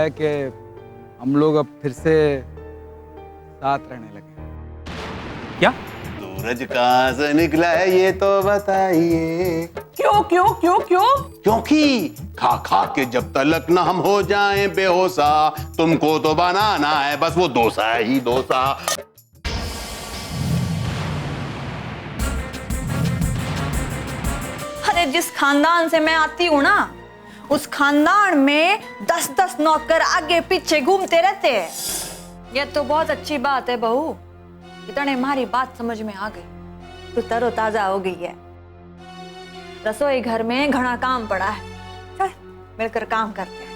है कि हम लोग अब फिर से साथ रहने लगे। क्या? सूरज कहाँ से निकला है ये तो बताइए। क्यों क्यों क्यों क्यों? क्योंकि खा खा के जब तलक ना हम हो जाएं बेहोशा, तुमको तो बनाना है बस वो डोसा ही डोसा। अरे जिस खानदान से मैं आती हूँ ना, उस खानदान में 10-10 नौकर आगे पीछे घूमते रहते हैं। ये तो बहुत अच्छी बात है बहू, इतने हमारी बात समझ में आ गई, तू तरोताजा हो गई है। रसोई घर में घना काम पड़ा है, चल मिलकर काम करते हैं।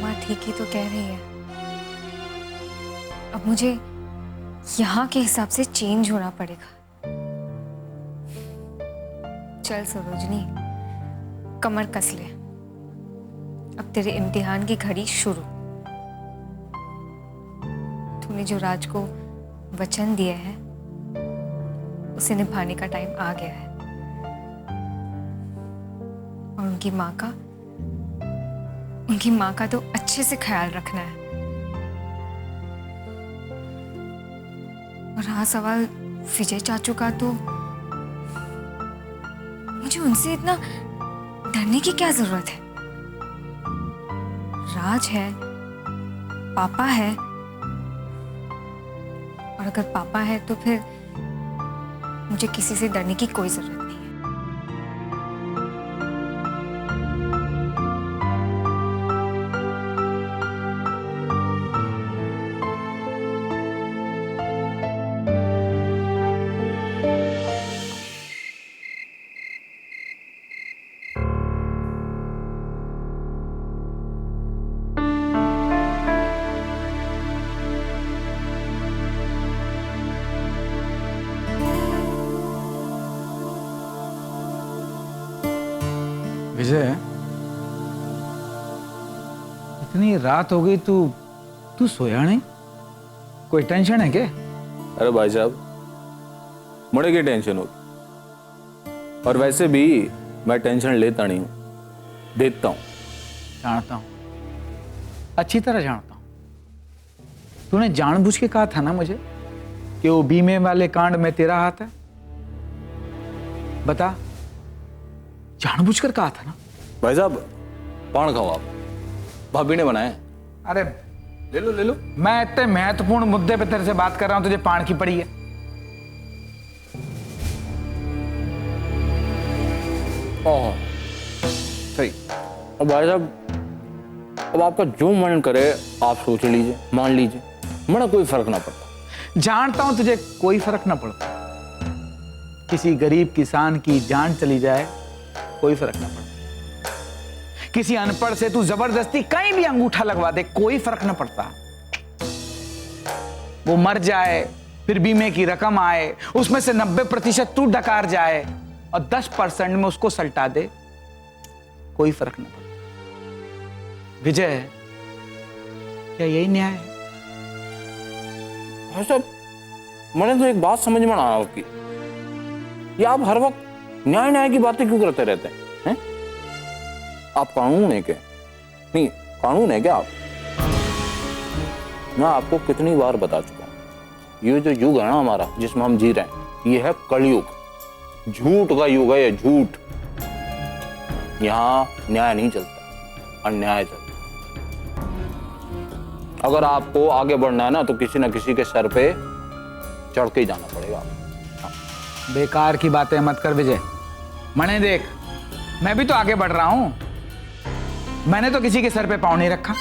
माँ ठीक ही तो कह रही है, अब मुझे यहाँ के हिसाब से चेंज होना पड़ेगा। चल सरोजनी, कमर कस ले, अब तेरे इम्तिहान की घड़ी शुरू। तूने जो राज को वचन दिया है उसे निभाने का टाइम आ गया है, और उनकी माँ का तो अच्छे से ख्याल रखना है। और रहा सवाल विजय चाचू का, तो मुझे उनसे इतना डरने की क्या जरूरत है? राज है, पापा है, और अगर पापा है तो फिर मुझे किसी से डरने की कोई जरूरत नहीं है। विजय, इतनी रात हो गई, तू सोया नहीं? कोई टेंशन है क्या? अरे भाई साहब, मुझे की टेंशन होगी, और वैसे भी मैं टेंशन लेता नहीं हूँ, देता हूँ। जानता हूँ, अच्छी तरह जानता हूँ। तूने जानबूझ के कहा था ना मुझे कि वो बीमे वाले कांड में तेरा हाथ है। बता, जानबूझकर कहा था ना? भाई साहब, पान खाओ आप, भाभी ने बनाए। अरे ले लो ले लो। मैं इतने महत्वपूर्ण मुद्दे पे तेरे से बात कर रहा हूं, तुझे पान की पड़ी है? ओह सही। अब भाई साहब, अब आपका जो मन करे आप सोच लीजिए, मान लीजिए, मुझे कोई फर्क ना पड़ता। जानता हूं तुझे कोई फर्क ना पड़ता। किसी गरीब किसान की जान चली जाए कोई फर्क ना पड़ता। किसी अनपढ़ से तू जबरदस्ती कहीं भी अंगूठा लगवा दे, कोई फर्क ना पड़ता। वो मर जाए, फिर बीमे की रकम आए, उसमें से 90% तू डकार जाए और 10% में उसको सल्टा दे, कोई फर्क ना पड़ता। विजय, क्या यही न्याय है? भाई साहब, मैंने तो एक बात समझ में ना आ आपकी, ये आप हर वक्त न्याय न्याय की बातें क्यों करते रहते हैं? आप कानून है क्या? नहीं, कानून है क्या आप? मैं आपको कितनी बार बता चुका हूं, ये जो युग है ना हमारा, जिसमें हम जी रहे हैं, ये है कलयुग, झूठ का युग है ये, झूठ। यहाँ न्याय नहीं चलता, अन्याय चलता। अगर आपको आगे बढ़ना है ना, तो किसी न किसी के सर पे चढ़ के ही जाना पड़ेगा। बेकार की बातें मत कर विजय। मने देख, मैं भी तो आगे बढ़ रहा हूं, मैंने तो किसी के सर पे पांव नहीं रखा।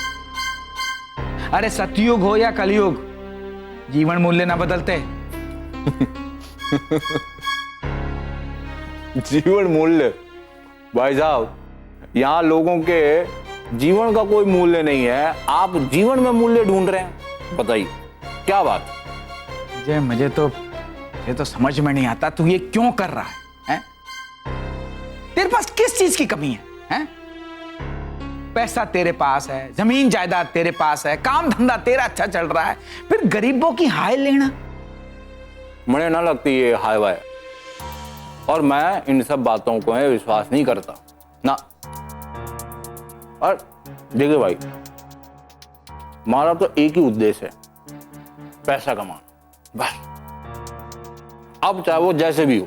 अरे सतयुग हो या कलयुग, जीवन मूल्य ना बदलते। जीवन मूल्य? भाई साहब, यहाँ लोगों के जीवन का कोई मूल्य नहीं है, आप जीवन में मूल्य ढूंढ रहे हैं। बताइए क्या बात? विजय, मुझे तो समझ में नहीं आता तू ये क्यों कर रहा है? तेरे पास किस चीज की कमी है? पैसा तेरे पास है, जमीन जायदाद तेरे पास है, काम धंधा तेरा अच्छा चल रहा है, फिर गरीबों की हाय लेना, मुझे ना लगती ये हाय वाय, और मैं इन सब बातों को विश्वास नहीं करता ना। और देखिए भाई, हमारा तो एक ही उद्देश्य है, पैसा कमाना, बस। अब चाहे वो जैसे भी हो,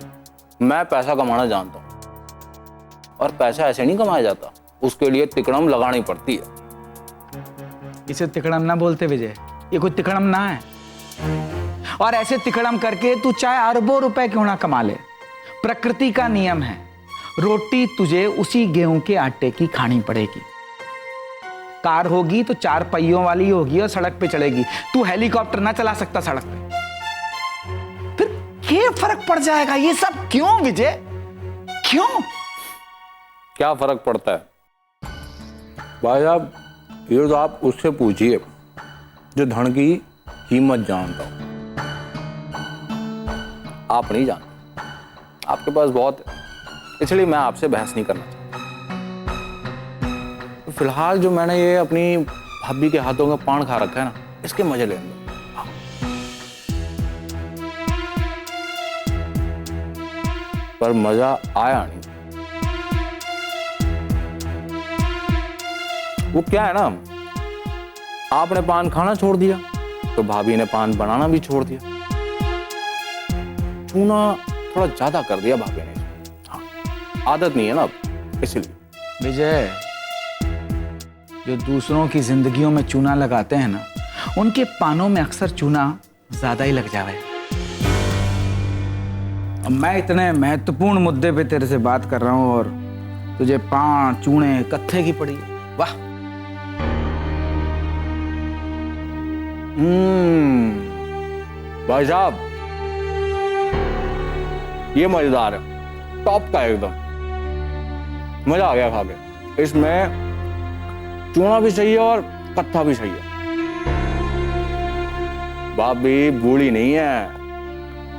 मैं पैसा कमाना जानता हूं, और पैसा ऐसे नहीं कमाया जाता, उसके लिए तिकड़म लगानी पड़ती है। इसे तिकड़म ना बोलते विजय, ये कोई तिकड़म ना है। और ऐसे तिकड़म करके तू चाहे अरबों रुपए क्यों ना कमा ले, प्रकृति का नियम है, रोटी तुझे उसी गेहूं के आटे की खानी पड़ेगी। कार होगी तो 4 पहियों वाली होगी और सड़क पे चलेगी। तू हेलीकॉप्टर ना चला सकता सड़क पे, फिर क्या फर्क पड़ जाएगा? ये सब क्यों विजय, क्यों? क्या फर्क पड़ता है भाई साहब? ये तो आप उससे पूछिए जो धन की कीमत जानता हो। आप नहीं जानते, आपके पास बहुत है, इसलिए मैं आपसे बहस नहीं करना चाहता। तो फिलहाल जो मैंने ये अपनी भाभी के हाथों में पान खा रखा है ना, इसके मजे लेने दो। पर मजा आया नहीं। वो क्या है ना, आपने पान खाना छोड़ दिया तो भाभी ने पान बनाना भी छोड़ दिया। चूना थोड़ा ज्यादा कर दिया भाभी ने। हाँ, आदत नहीं है ना अब, इसलिए। विजय, जो दूसरों की जिंदगियों में चूना लगाते हैं ना, उनके पानों में अक्सर चूना ज्यादा ही लग जावे। अब मैं इतने महत्वपूर्ण मुद्दे पे तेरे से बात कर रहा हूं और तुझे पान चूने कत्थे की पड़ी। वाह। भाई साहब, ये मजेदार है, टॉप का एकदम। मजा आ गया खा के। इसमें चूना भी सही है और कत्था भी सही है। भाभी बूढ़ी नहीं है।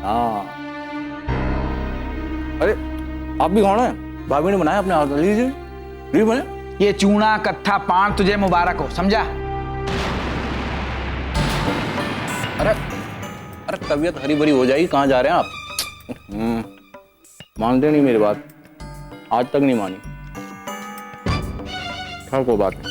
हाँ, अरे आप भी खाना है? भाभी ने बनाया अपने हाथ, लीजिए भी बने। ये चूना कत्था पान तुझे मुबारक हो, समझा? अरे अरे तबीयत हरी भरी हो जाएगी, कहाँ जा रहे हैं आप? मानते नहीं मेरी बात, आज तक नहीं मानी। खैर कोई बात नहीं।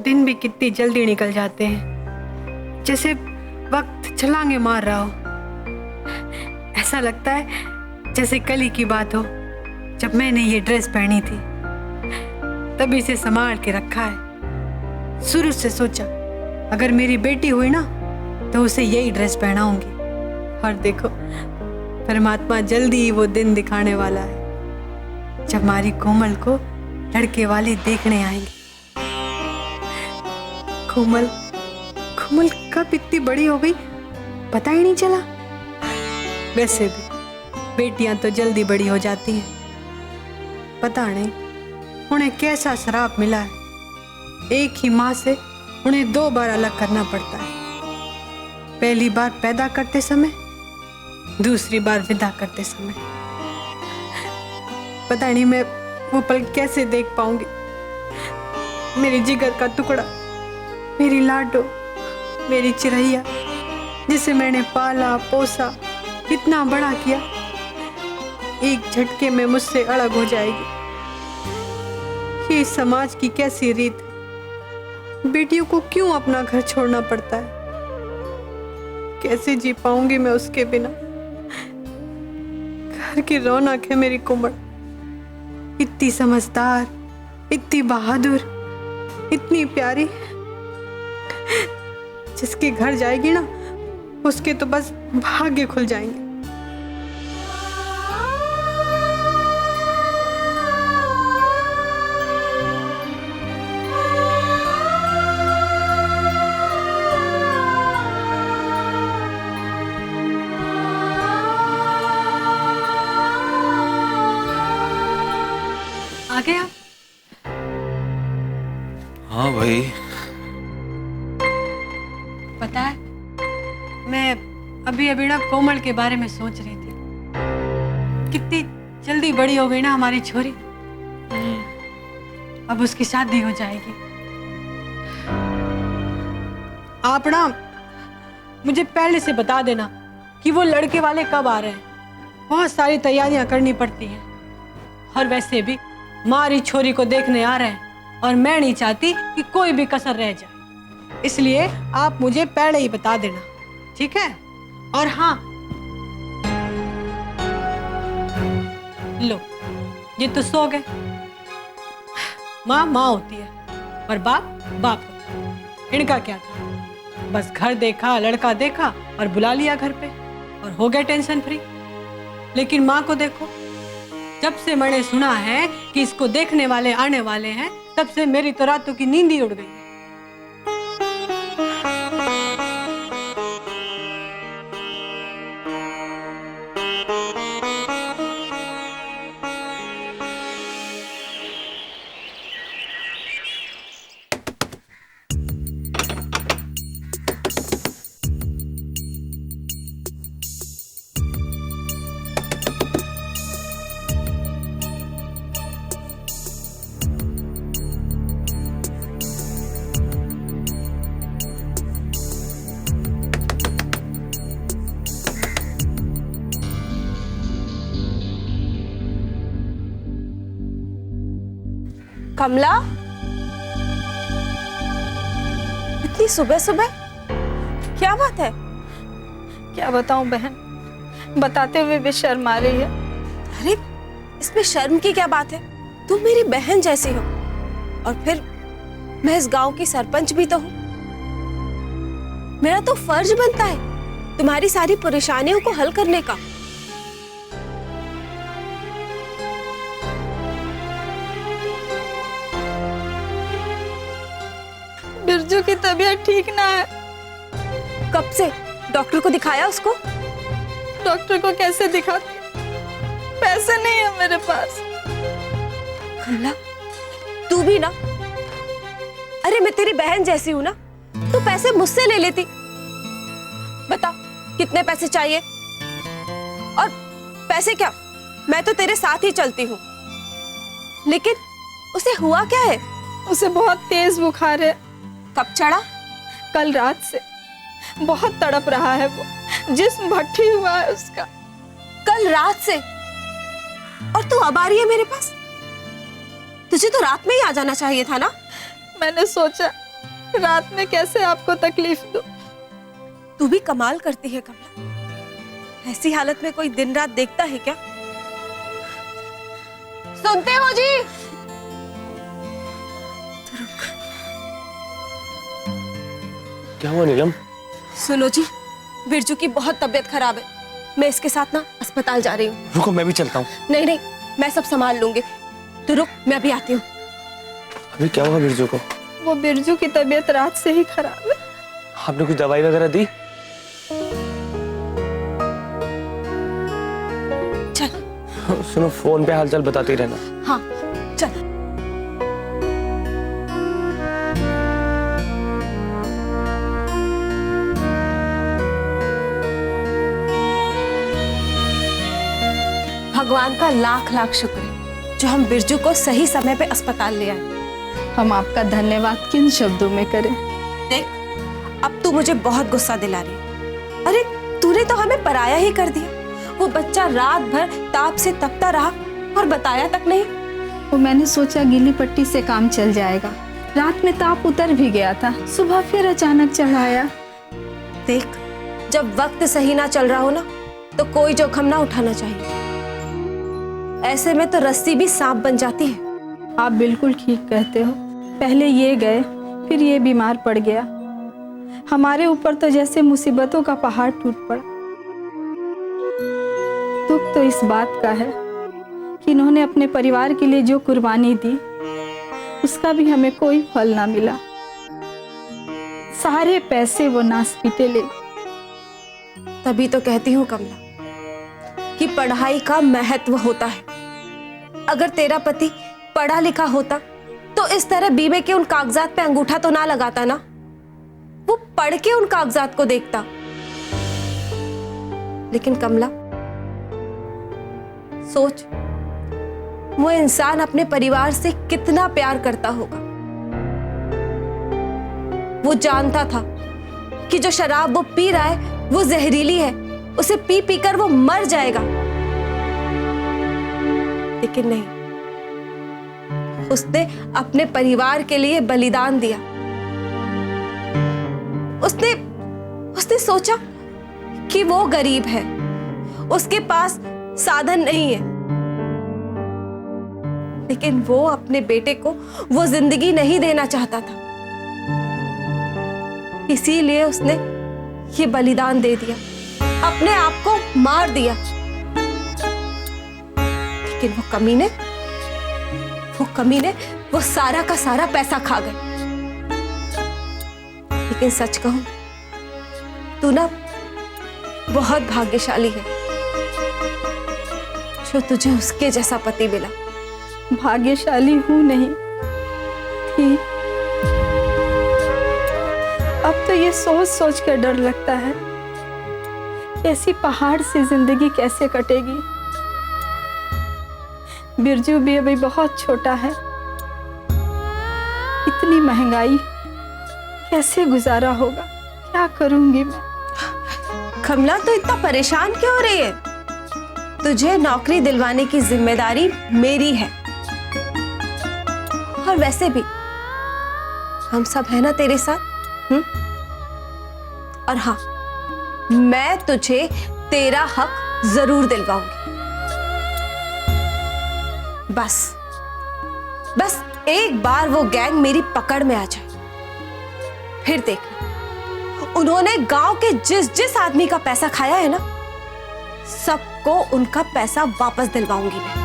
दिन भी कितनी जल्दी निकल जाते हैं, जैसे वक्त छलांगे मार रहा हो। ऐसा लगता है जैसे कल ही की बात हो, जब मैंने ये ड्रेस पहनी थी, तभी से संभाल के रखा है। शुरू से सोचा अगर मेरी बेटी हुई ना तो उसे यही ड्रेस पहनाऊंगी। और देखो, परमात्मा जल्दी ही वो दिन दिखाने वाला है जब हमारी कोमल को लड़के वाले देखने आएंगे। कोमल कोमल कब इतनी बड़ी हो गई पता ही नहीं चला। वैसे भी बेटियां तो जल्दी बड़ी हो जाती हैं। पता नहीं उन्हें कैसा श्राप मिला है, एक ही माँ से उन्हें 2 बार अलग करना पड़ता है। पहली बार पैदा करते समय, दूसरी बार विदा करते समय। पता नहीं मैं वो पल कैसे देख पाऊंगी। मेरी जिगर का टुकड़ा, मेरी लाडो, मेरी चिरैया, जिसे मैंने पाला पोसा, इतना बड़ा किया, एक झटके में मुझसे अलग हो जाएगी। ये समाज की कैसी रीत है, बेटियों को क्यों अपना घर छोड़ना पड़ता है? कैसे जी पाऊंगी मैं उसके बिना? घर की रौनक है मेरी कोमल, इतनी समझदार, इतनी बहादुर, इतनी प्यारी। जिसके घर जाएगी ना, उसके तो बस भाग्य खुल जाएंगे। आ गए आप? हाँ भाई, पता है, मैं अभी अभी ना कोमल के बारे में सोच रही थी। कितनी जल्दी बड़ी हो गई ना हमारी छोरी। अब उसकी शादी हो जाएगी। आप ना मुझे पहले से बता देना कि वो लड़के वाले कब आ रहे हैं। बहुत सारी तैयारियां करनी पड़ती हैं। और वैसे भी हमारी छोरी को देखने आ रहे हैं और मैं नहीं चाहती कि कोई भी कसर रह जाए। इसलिए आप मुझे पहले ही बता देना, ठीक है? और हाँ, लो ये तो सो गए। माँ माँ होती है और बाप बाप होता है। इनका क्या था, बस घर देखा, लड़का देखा और बुला लिया घर पे और हो गए टेंशन फ्री। लेकिन माँ को देखो, जब से मैंने सुना है कि इसको देखने वाले आने वाले हैं, तब से मेरी तो रातों की नींद ही उड़ गई है। कमला, इतनी सुबह सुबह क्या बात है? क्या बताऊं बहन, बताते हुए भी शर्म आ रही है। अरे इसमें शर्म की क्या बात है? तुम मेरी बहन जैसी हो और फिर मैं इस गांव की सरपंच भी तो हूँ। मेरा तो फर्ज बनता है तुम्हारी सारी परेशानियों को हल करने का। बिरजू की तबीयत ठीक ना है। कब से? डॉक्टर को दिखाया उसको? डॉक्टर को कैसे दिखाती, पैसे नहीं है मेरे पास। कमला, तू भी ना, अरे मैं तेरी बहन जैसी हूं ना, तू पैसे मुझसे ले लेती। बता कितने पैसे चाहिए? और पैसे क्या, मैं तो तेरे साथ ही चलती हूँ। लेकिन उसे हुआ क्या है? उसे बहुत तेज बुखार है। कब चढ़ा? कल रात से बहुत तड़प रहा है वो, जिस्म भट्टी हुआ है उसका। कल रात से? और तू अब आ रही है मेरे पास? तुझे तो रात में ही आ जाना चाहिए था ना। मैंने सोचा रात में कैसे आपको तकलीफ दूं। तू भी कमाल करती है कमला, ऐसी हालत में कोई दिन रात देखता है क्या? सुनते हो जी? क्या हुआ नीलम? सुनो जी, बिरजू की बहुत तबीयत खराब है। मैं इसके साथ ना अस्पताल जा रही हूँ। रुको, मैं भी चलता हूँ। नहीं नहीं, मैं सब संभाल लूंगी। तो रुक, मैं अभी आती हूँ। अभी क्या हुआ बिरजू को? वो बिरजू की तबीयत रात से ही खराब है। आपने कुछ दवाई वगैरह दी? चल। सुनो, फोन पे हालचाल बताते रहना। हाँ चल। भगवान का लाख लाख शुक्र है जो हम बिरजू को सही समय पे अस्पताल ले आए। हम आपका धन्यवाद किन शब्दों में करें। देख, अब तू मुझे बहुत गुस्सा दिला रही है। अरे तूने तो हमें पराया ही कर दिया। वो बच्चा रात भर ताप से तपता रहा और बताया तक नहीं। वो मैंने सोचा गीली पट्टी से काम चल जाएगा। रात में ताप उतर भी गया था, सुबह फिर अचानक चढ़ाया। देख, जब वक्त सही ना चल रहा हो ना, तो कोई जोखम ना उठाना चाहिए। ऐसे में तो रस्सी भी सांप बन जाती है। आप बिल्कुल ठीक कहते हो। पहले ये गए, फिर ये बीमार पड़ गया। हमारे ऊपर तो जैसे मुसीबतों का पहाड़ टूट पड़ा। दुख तो इस बात का है कि इन्होंने अपने परिवार के लिए जो कुर्बानी दी, उसका भी हमें कोई फल ना मिला। सारे पैसे वो नास पीटे ले। तभी तो कहती हूँ कमला कि पढ़ाई का महत्व होता है। अगर तेरा पति पढ़ा लिखा होता तो इस तरह बीमे के उन कागजात पे अंगूठा तो ना लगाता ना। वो पढ़ के उन कागजात को देखता। लेकिन कमला, सोच, वो इंसान अपने परिवार से कितना प्यार करता होगा। वो जानता था कि जो शराब वो पी रहा है वो जहरीली है, उसे पी पी कर वो मर जाएगा। लेकिन नहीं, उसने अपने परिवार के लिए बलिदान दिया। उसने सोचा कि वो गरीब है, उसके पास साधन नहीं है, लेकिन वो अपने बेटे को वो जिंदगी नहीं देना चाहता था। इसीलिए उसने ये बलिदान दे दिया, अपने आप को मार दिया। लेकिन वो कमीने वो सारा का सारा पैसा खा गए। लेकिन सच कहूं, तू ना बहुत भाग्यशाली है जो तुझे उसके जैसा पति मिला। भाग्यशाली हूं नहीं थी। अब तो ये सोच सोच कर डर लगता है कि ऐसी पहाड़ से जिंदगी कैसे कटेगी। बिरजू भी अभी बहुत छोटा है, इतनी महंगाई कैसे गुजारा होगा, क्या करूंगी मैं। कमला, तो इतना परेशान क्यों हो रही है? तुझे नौकरी दिलवाने की जिम्मेदारी मेरी है, और वैसे भी हम सब है ना तेरे साथ। और हाँ, मैं तुझे तेरा हक जरूर दिलवाऊंगी। बस एक बार वो गैंग मेरी पकड़ में आ जाए, फिर देखना, उन्होंने गांव के जिस आदमी का पैसा खाया है ना, सबको उनका पैसा वापस दिलवाऊंगी मैं।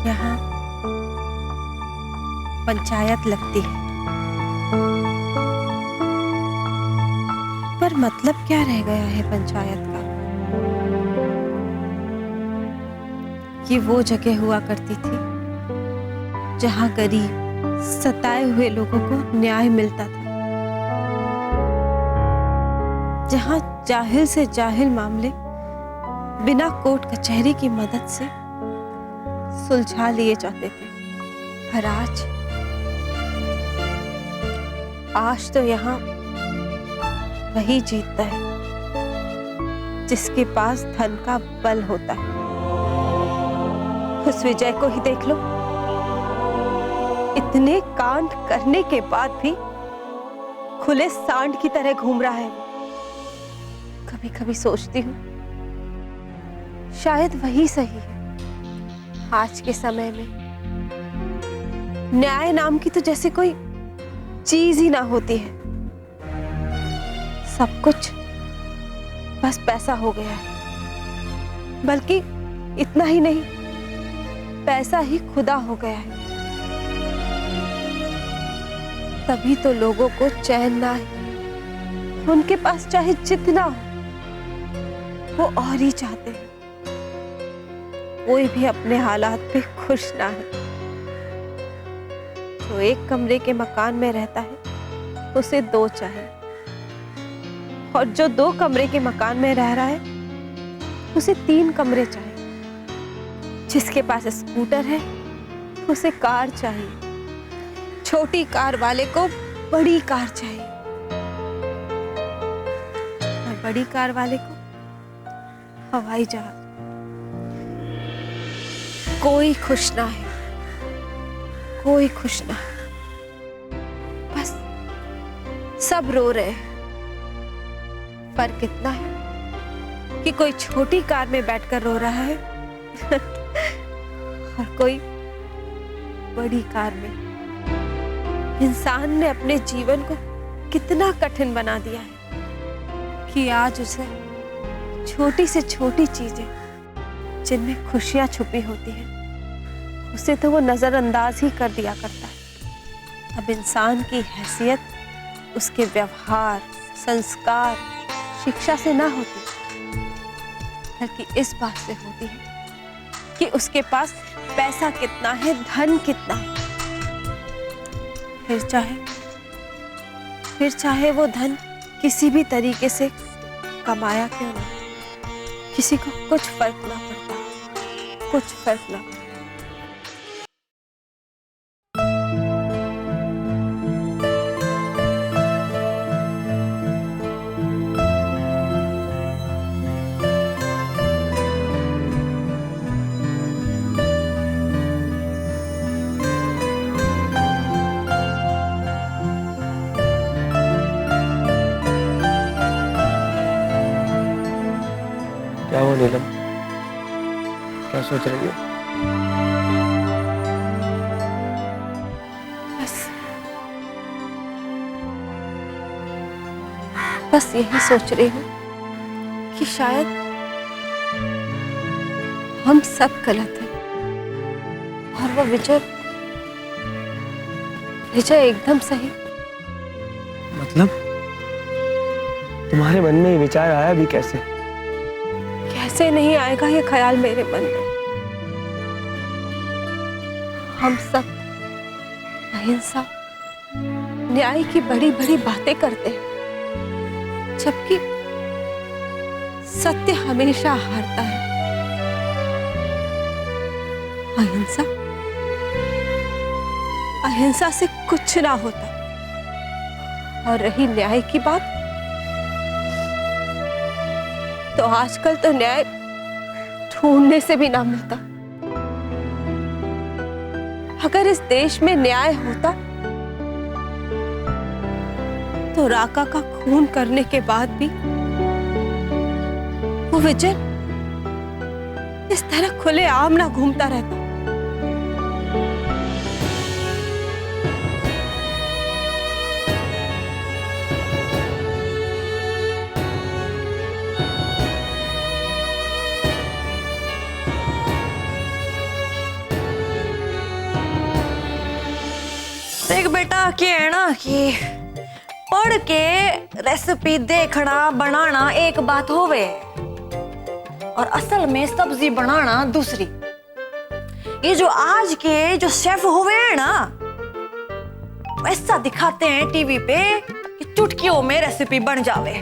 यहाँ पंचायत लगती है, पर मतलब क्या रह गया है पंचायत का? ये वो जगह हुआ करती थी जहाँ गरीब सताए हुए लोगों को न्याय मिलता था, जहाँ जाहिल से जाहिल मामले बिना कोर्ट कचहरी की मदद से सुलझा लिए जाते थे। पर आज तो यहाँ वही जीतता है जिसके पास धन का बल होता है। उस विजय को ही देख लो, इतने कांड करने के बाद भी खुले सांड की तरह घूम रहा है। कभी कभी सोचती हूँ शायद वही सही है। आज के समय में न्याय नाम की तो जैसे कोई चीज ही ना होती है। सब कुछ बस पैसा हो गया है, बल्कि इतना ही नहीं, पैसा ही खुदा हो गया है। तभी तो लोगों को चैन ना है, उनके पास चाहे जितना हो वो और ही चाहते हैं। कोई भी अपने हालात पे खुश ना है। जो एक कमरे के मकान में रहता है उसे दो चाहिए, और जो 2 कमरे के मकान में रह रहा है उसे 3 कमरे चाहिए। जिसके पास स्कूटर है उसे कार चाहिए। छोटी कार वाले को बड़ी कार चाहिए। और बड़ी कार वाले को हवाई जहाज। कोई खुश ना है, कोई खुश ना है, बस सब रो रहे हैं। फर्क इतना है कि कोई छोटी कार में बैठकर रो रहा है और कोई बड़ी कार में। इंसान ने अपने जीवन को कितना कठिन बना दिया है कि आज उसे छोटी से छोटी चीजें जिनमें खुशियां छुपी होती हैं, उसे तो वो नजरअंदाज ही कर दिया करता है। अब इंसान की हैसियत उसके व्यवहार, संस्कार, शिक्षा से ना होती, बल्कि इस बात से होती है कि उसके पास पैसा कितना है, धन कितना है। फिर चाहे वो धन किसी भी तरीके से कमाया क्यों ना, किसी को कुछ फर्क ना पड़ता, कुछ फर्क ना पड़ता। क्या हुआ नीलम, क्या सोच रही हो? बस यही सोच रही हूँ कि शायद हम सब गलत हैं और वो विजय एकदम सही। मतलब तुम्हारे मन में ये विचार आया भी कैसे? कैसे नहीं आएगा ये ख्याल मेरे मन में। हम सब अहिंसा, न्याय की बड़ी बड़ी बातें करते हैं, जबकि सत्य हमेशा हारता है। अहिंसा से कुछ ना होता। और रही न्याय की बात, तो आजकल तो न्याय ढूंढने से भी ना मिलता। अगर इस देश में न्याय होता तो राका का खून करने के बाद भी वो विजय इस तरह खुले आम ना घूमता रहता। देख बेटा, क्या है ना कि पढ़ के रेसिपी देखना बनाना एक बात होवे और असल में सब्जी बनाना दूसरी। ये जो आज के जो शेफ होवे हैं ना, ऐसा दिखाते हैं टीवी पे कि चुटकियों में रेसिपी बन जावे।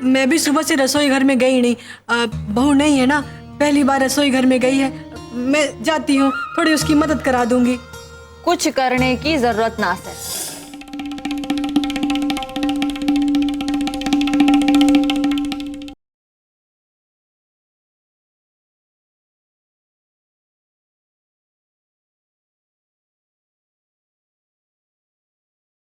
मैं भी सुबह से रसोई घर में गई नहीं, बहू नहीं है ना, पहली बार रसोई घर में गई है। मैं जाती हूँ, थोड़ी उसकी मदद करा दूंगी। कुछ करने की जरूरत ना है।